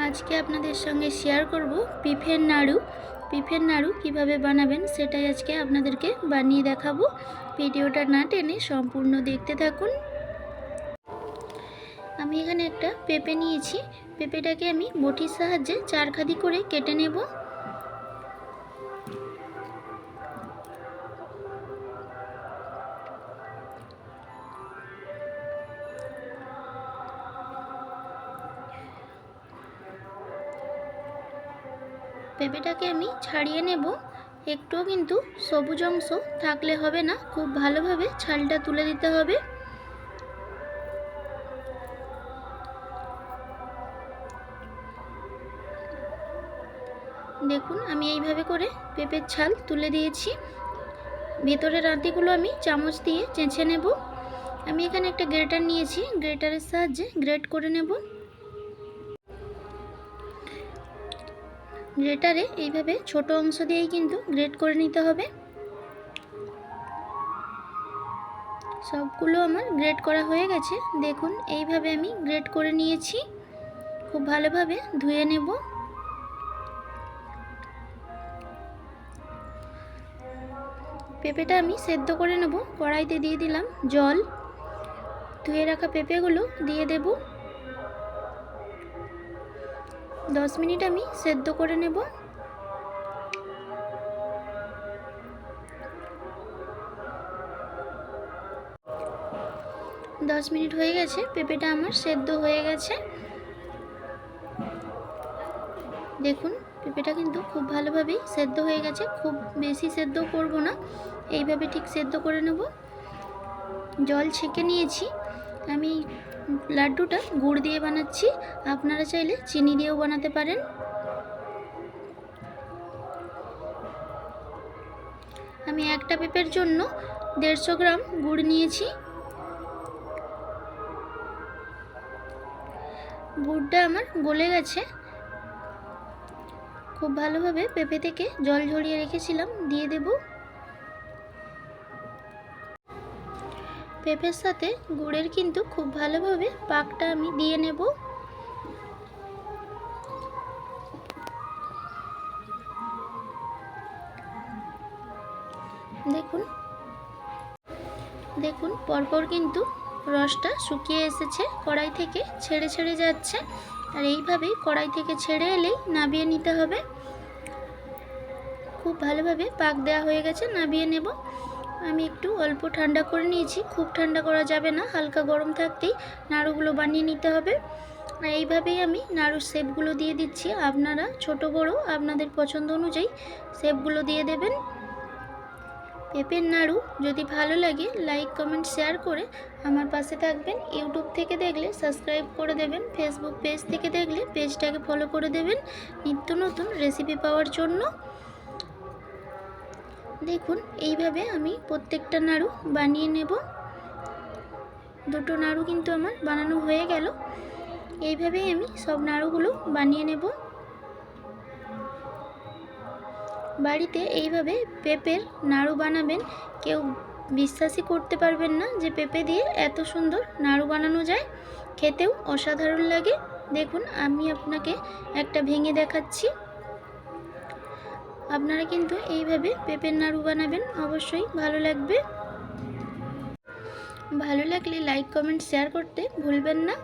আজকে আপনাদের সঙ্গে শেয়ার করব পিফের নাড়ু কিভাবে বানাবেন সেটাই আজকে আপনাদেরকে বানিয়ে দেখাবো। ভিডিওটা না টেনে সম্পূর্ণ দেখতে থাকুন। আমি এখানে একটা পেঁপে নিয়েছি। পেঁপেটাকে আমি বটির সাহায্যে চারখাদি করে কেটে নেব। পেঁপেটাকে আমি ছাড়িয়ে নেব। একটুও কিন্তু সবুজ অংশ থাকলে হবে না, খুব ভালোভাবে ছালটা তুলে দিতে হবে। দেখুন আমি এইভাবে করে পেঁপের ছাল তুলে দিয়েছি। ভেতরের আঁটিগুলো আমি চামচ দিয়ে চেঁচে নেব। আমি এখানে একটা গ্রেটার নিয়েছি, গ্রেটারের সাহায্যে গ্রেট করে নেব। গ্রেটারে এইভাবে ছোট অংশ দিয়েই কিন্তু গ্রেট করে নিতে হবে। সবগুলো আমার গ্রেট করা হয়ে গেছে। দেখুন এইভাবে আমি গ্রেট করে নিয়েছি। খুব ভালোভাবে ধুয়ে নেব। পেঁপেটা আমি সেদ্ধ করে নেব। কড়াইতে দিয়ে দিলাম জল। ধুয়ে রাখা পেঁপেগুলো দিয়ে দেব। 10 মিনিট আমি সেদ্ধ করে নেব। দশ মিনিট হয়ে গেছে, পেঁপেটা আমার সেদ্ধ হয়ে গেছে। দেখুন পেঁপেটা কিন্তু খুব ভালোভাবেই সেদ্ধ হয়ে গেছে। খুব বেশি সেদ্ধ করব না, এইভাবে ঠিক সেদ্ধ করে নেব। জল ছেঁকে নিয়েছি। আমি লাড্ডুটা গুড় দিয়ে বানাচ্ছি, আপনারা চাইলে চিনি দিয়েও বানাতে পারেন। আমি একটা পেঁপের জন্য 150 গ্রাম গুড় নিয়েছি। গুড়টা আমার গলে গেছে। খুব ভালোভাবে পেঁপে থেকে জল ঝরিয়ে রেখেছিলাম, দিয়ে দেব। পেঁপের সাথে গুড়ের কিন্তু খুব ভালোভাবে পাকটা আমি দিয়ে নেব। দেখুন পরপর কিন্তু রসটা শুকিয়ে এসেছে, কড়াই থেকে ছেড়ে ছেড়ে যাচ্ছে। আর এইভাবেই কড়াই থেকে ছেড়ে এলেই নামিয়ে নিতে হবে। খুব ভালোভাবে পাক দেওয়া হয়ে গেছে, নামিয়ে নেব। আমি একটু অল্প ঠান্ডা করে নিয়েছি, খুব ঠান্ডা করা যাবে না, হালকা গরম থাকতেই নাড়ুগুলো বানিয়ে নিতে হবে। আর এইভাবেই আমি নাড়ুর শেপগুলো দিয়ে দিচ্ছি। আপনারা ছোট বড় আপনাদের পছন্দ অনুযায়ী শেপগুলো দিয়ে দেবেন। পেঁপের নাড়ু যদি ভালো লাগে লাইক কমেন্ট শেয়ার করে আমার পাশে থাকবেন। ইউটিউব থেকে দেখলে সাবস্ক্রাইব করে দেবেন, ফেসবুক পেজ থেকে দেখলে পেজটাকে ফলো করে দেবেন নিত্য নতুন রেসিপি পাওয়ার জন্য। দেখুন এইভাবে আমি প্রত্যেকটা নাড়ু বানিয়ে নেব। দুটো নাড়ু কিন্তু আমার বানানো হয়ে গেল। এইভাবেই আমি সব নাড়ুগুলো বানিয়ে নেব। বাড়িতে এইভাবে পেঁপের নাড়ু বানাবেন, কেউ বিশ্বাসই করতে পারবেন না যে পেঁপে দিয়ে এত সুন্দর নাড়ু বানানো যায়। খেতেও অসাধারণ লাগে। দেখুন আমি আপনাকে একটা ভেঙে দেখাচ্ছি। আপনারা কিন্তু এইভাবে পেঁপের নাড়ু বানাবেন, অবশ্যই ভালো লাগবে। ভালো লাগলে লাইক কমেন্ট শেয়ার করতে ভুলবেন না।